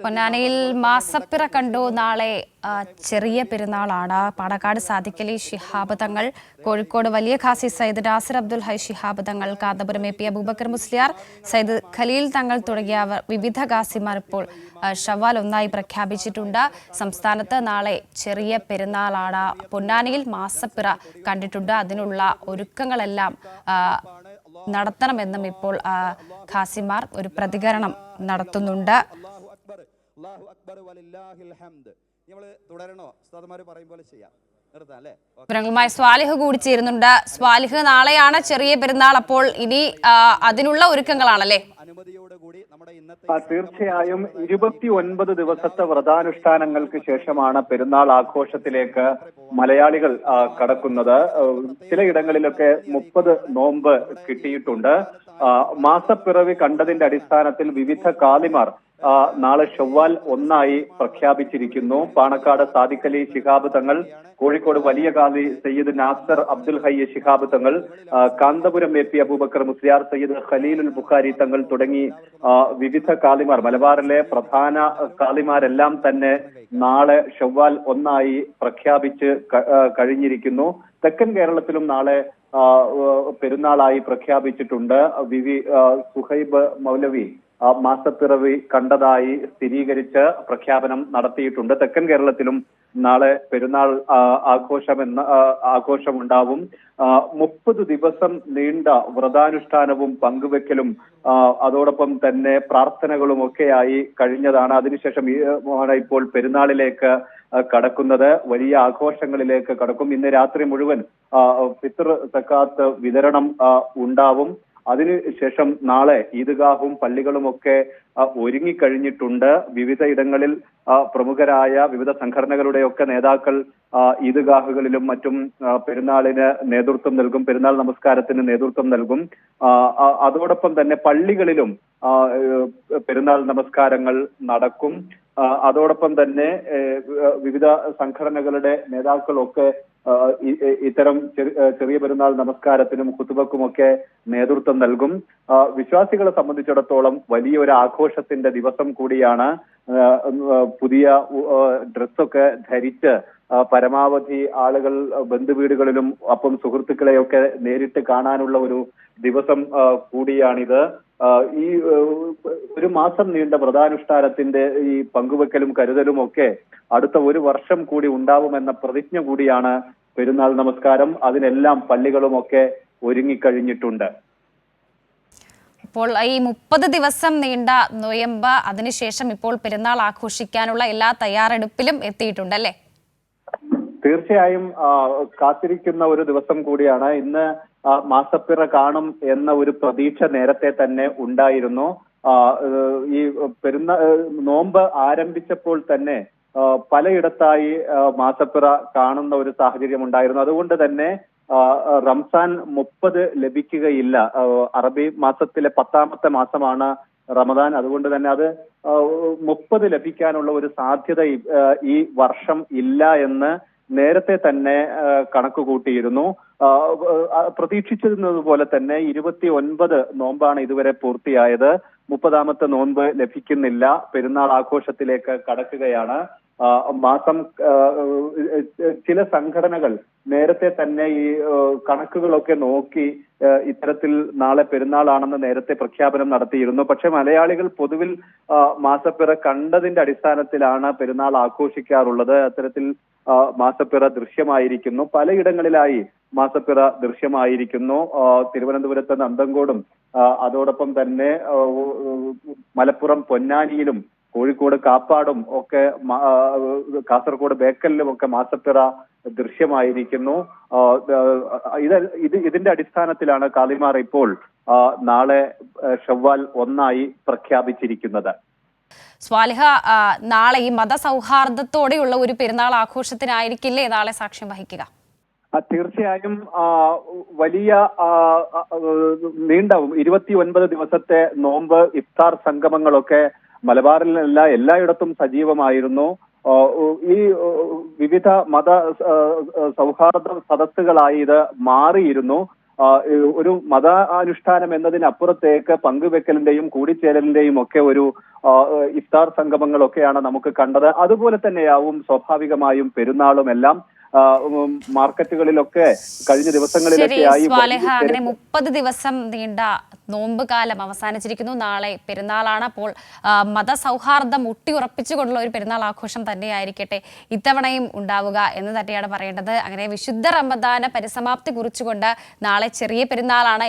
പൊന്നാനിയിൽ മാസപ്പിറ കണ്ടു. നാളെ ചെറിയ പെരുന്നാളാണ്. പാണക്കാട് സാദിഖലി ശിഹാബ് തങ്ങൾ, കോഴിക്കോട് വലിയ Khasi Sayyid Nasar Abdul high Shihab Thangal, Kanthapuram A P Abubakar Musliyar, Sayyid Khaleel തങ്ങൾ തുടങ്ങിയവർ വിവിധ ഖാസിമാർ ഇപ്പോൾ ഷവ്വാൽ ഒന്നായി പ്രഖ്യാപിച്ചിട്ടുണ്ട്. സംസ്ഥാനത്ത് നാളെ ചെറിയ പെരുന്നാളാണ്. പൊന്നാനിയിൽ മാസപ്പിറ കണ്ടിട്ടുണ്ട്. അതിനുള്ള ഒരുക്കങ്ങളെല്ലാം നടത്തണമെന്നും ഇപ്പോൾ ഖാസിമാർ ഒരു പ്രതികരണം നടത്തുന്നുണ്ട്. വിവരങ്ങളുമായി സ്വാലിഹ് കൂടി ചേരുന്നുണ്ട്. സ്വാലിഹ്, നാളെയാണ് ചെറിയ പെരുന്നാൾ. അപ്പോൾ ഇനി അതിനുള്ള ഒരുക്കങ്ങളാണല്ലേ? തീർച്ചയായും 29 ദിവസത്തെ വ്രതാനുഷ്ഠാനങ്ങൾക്ക് ശേഷമാണ് പെരുന്നാൾ ആഘോഷത്തിലേക്ക് മലയാളികൾ കടക്കുന്നത്. ചിലയിടങ്ങളിലൊക്കെ 30 നോമ്പ് കിട്ടിയിട്ടുണ്ട്. മാസപ്പിറവി കണ്ടതിന്റെ അടിസ്ഥാനത്തിൽ വിവിധ ഖാദിമാർ നാളെ ഷവ്വാൽ ഒന്നായി പ്രഖ്യാപിച്ചിരിക്കുന്നു. പാണക്കാട് സാദിഖലി ശിഹാബ് തങ്ങൾ, കോഴിക്കോട് വലിയ khadi Sayyid Nasar Abdul high Shihab Thangal, Kanthapuram A P Abubakar Musliyar, Sayyid Khalilul Bukhari തങ്ങൾ തുടങ്ങി വിവിധ ഖാദിമാർ, മലബാറിലെ പ്രധാന ഖാദിമാരെല്ലാം തന്നെ നാളെ ഷവ്വാൽ ഒന്നായി പ്രഖ്യാപിച്ച് കഴിഞ്ഞിരിക്കുന്നു. തെക്കൻ കേരളത്തിലും നാളെ പെരുന്നാളായി പ്രഖ്യാപിച്ചിട്ടുണ്ട്. സുഹൈബ് മൗലവി മാസപ്പിറവി കണ്ടതായി സ്ഥിരീകരിച്ച് പ്രഖ്യാപനം നടത്തിയിട്ടുണ്ട്. തെക്കൻ കേരളത്തിലും നാളെ പെരുന്നാൾ ആഘോഷമുണ്ടാവും. 30 ദിവസം നീണ്ട വ്രതാനുഷ്ഠാനവും പങ്കുവെക്കലും അതോടൊപ്പം തന്നെ പ്രാർത്ഥനകളും ഒക്കെയായി കഴിഞ്ഞതാണ്. അതിനുശേഷം ഇപ്പോൾ പെരുന്നാളിലേക്ക് കടക്കുന്നത്, വലിയ ആഘോഷങ്ങളിലേക്ക് കടക്കും. ഇന്ന് രാത്രി മുഴുവൻ ഫിത്ർ സക്കാത്ത് വിതരണം ഉണ്ടാവും. അതിനുശേഷം നാളെ ഈദ്ഗാഹും പള്ളികളുമൊക്കെ ഒരുങ്ങിക്കഴിഞ്ഞിട്ടുണ്ട്. വിവിധ ഇടങ്ങളിൽ പ്രമുഖരായ വിവിധ സംഘടനകളുടെയൊക്കെ നേതാക്കൾ ഈദ്ഗാഹുകളിലും മറ്റും പെരുന്നാളിന് നേതൃത്വം നൽകും, പെരുന്നാൾ നമസ്കാരത്തിന് നേതൃത്വം നൽകും. അതോടൊപ്പം തന്നെ പള്ളികളിലും പെരുന്നാൾ നമസ്കാരങ്ങൾ നടക്കും. അതോടൊപ്പം തന്നെ വിവിധ സംഘടനകളുടെ നേതാക്കളൊക്കെ ഇത്തരം ചെറിയ പെരുന്നാൾ നമസ്കാരത്തിനും ഖുതുബക്കുമൊക്കെ നേതൃത്വം നൽകും. വിശ്വാസികളെ സംബന്ധിച്ചിടത്തോളം വലിയൊരു ആഘോഷത്തിന്റെ ദിവസം കൂടിയാണ്. പുതിയ ഡ്രസ്സൊക്കെ ധരിച്ച് പരമാവധി ആളുകൾ ബന്ധുവീടുകളിലും ഒപ്പം സുഹൃത്തുക്കളെയൊക്കെ നേരിട്ട് കാണാനുള്ള ഒരു ദിവസം കൂടിയാണിത്. ഈ ഒരു മാസം നീണ്ട വ്രതാനുഷ്ഠാനത്തിന്റെ ഈ പങ്കുവെക്കലും കരുതലും ഒക്കെ അടുത്ത ഒരു വർഷം കൂടി ഉണ്ടാവുമെന്ന പ്രതിജ്ഞ കൂടിയാണ് പെരുന്നാൾ നമസ്കാരം. അതിനെല്ലാം പള്ളികളുമൊക്കെ ഒരുങ്ങിക്കഴിഞ്ഞിട്ടുണ്ട്. ഇപ്പോൾ ഈ 30 ദിവസം നീണ്ട നൊയമ്പ്, അതിനുശേഷം ഇപ്പോൾ പെരുന്നാൾ ആഘോഷിക്കാനുള്ള എല്ലാ തയ്യാറെടുപ്പിലും എത്തിയിട്ടുണ്ടല്ലേ? തീർച്ചയായും കാത്തിരിക്കുന്ന ഒരു ദിവസം കൂടിയാണ്. ഇന്ന് മാസപ്പിറ കാണും എന്ന ഒരു പ്രതീക്ഷ നേരത്തെ തന്നെ ഉണ്ടായിരുന്നു. ഈ നോമ്പ് ആരംഭിച്ചപ്പോൾ തന്നെ പലയിടത്തായി മാസപ്പിറ കാണുന്ന ഒരു സാഹചര്യം ഉണ്ടായിരുന്നു. അതുകൊണ്ട് തന്നെ റംസാൻ 30 ലഭിക്കുകയില്ല. അറബി മാസത്തിലെ 10ാമത്തെ മാസമാണ് റമദാൻ. അതുകൊണ്ട് തന്നെ അത് 30 ലഭിക്കാനുള്ള ഒരു സാധ്യത ഈ വർഷം ഇല്ല എന്ന് നേരത്തെ തന്നെ കണക്ക് കൂട്ടിയിരുന്നു. പ്രതീക്ഷിച്ചിരുന്നതുപോലെ തന്നെ 29 നോമ്പാണ് ഇതുവരെ പൂർത്തിയായത്. 30ാമത്തെ നോമ്പ് ലഭിക്കുന്നില്ല. പെരുന്നാൾ ആഘോഷത്തിലേക്ക് കടക്കുകയാണ്. ചില സംഘടനകൾ നേരത്തെ തന്നെ ഈ കണക്കുകളൊക്കെ നോക്കി ഇത്തരത്തിൽ നാളെ പെരുന്നാളാണെന്ന് നേരത്തെ പ്രഖ്യാപനം നടത്തിയിരുന്നു. പക്ഷെ മലയാളികൾ പൊതുവിൽ മാസപ്പിറ കണ്ടതിന്റെ അടിസ്ഥാനത്തിലാണ് പെരുന്നാൾ ആഘോഷിക്കാറുള്ളത്. അത്തരത്തിൽ മാസപ്പിറ ദൃശ്യമായിരിക്കുന്നു. പലയിടങ്ങളിലായി മാസപ്പിറ ദൃശ്യമായിരിക്കുന്നു. തിരുവനന്തപുരത്ത് നന്തങ്കോടും അതോടൊപ്പം തന്നെ മലപ്പുറം പൊന്നാനിയിലും കോഴിക്കോട് കാപ്പാടും ഒക്കെ കാസർഗോഡ് ബേക്കലിലും ഒക്കെ മാസപ്പിറ ദൃശ്യമായിരിക്കുന്നു. ഇതിന്റെ അടിസ്ഥാനത്തിലാണ് ഖാദിമാർ ഇപ്പോൾ നാളെ ഷവ്വാൽ ഒന്നായി പ്രഖ്യാപിച്ചിരിക്കുന്നത്. സ്വാലിഹ, നാളെ ഈ മതസൗഹാർദ്ദത്തോടെയുള്ള ഒരു പെരുന്നാൾ ആഘോഷത്തിനായിരിക്കില്ലേ നാളെ സാക്ഷ്യം വഹിക്കുക? തീർച്ചയായും വലിയ നീണ്ട 29 ദിവസത്തെ നോമ്പ് ഇഫ്താർ സംഗമങ്ങളൊക്കെ മലബാറിലല്ല എല്ലായിടത്തും സജീവമായിരുന്നു. ഈ വിവിധ മത സൗഹാർദ്ദ സദസ്സുകളായി ഇത് മാറിയിരുന്നു. ഒരു മതാനുഷ്ഠാനം എന്നതിനപ്പുറത്തേക്ക് പങ്കുവെക്കലിന്റെയും കൂടിച്ചേരലിന്റെയും ഒക്കെ ഒരു ഇഫ്താർ സംഗമങ്ങളൊക്കെയാണ് നമുക്ക് കണ്ടത്. അതുപോലെ തന്നെയാവും സ്വാഭാവികമായും പെരുന്നാളും എല്ലാം. മാർക്കറ്റുകളിലൊക്കെ കഴിഞ്ഞ ദിവസങ്ങളിലൊക്കെയായി അങ്ങനെ 30 ദിവസം നീണ്ട നോമ്പ് കാലം അവസാനിച്ചിരിക്കുന്നു. നാളെ പെരുന്നാളാണ്. അപ്പോൾ മതസൗഹാർദ്ദം ഊട്ടിയുറപ്പിച്ചുകൊണ്ടുള്ള ഒരു പെരുന്നാൾ ആഘോഷം തന്നെയായിരിക്കട്ടെ ഇത്തവണയും ഉണ്ടാവുക എന്ന് തന്നെയാണ് പറയേണ്ടത്. അങ്ങനെ വിശുദ്ധ റമദാന് പരിസമാപ്തി കുറിച്ചുകൊണ്ട് നാളെ ചെറിയ പെരുന്നാളാണ്.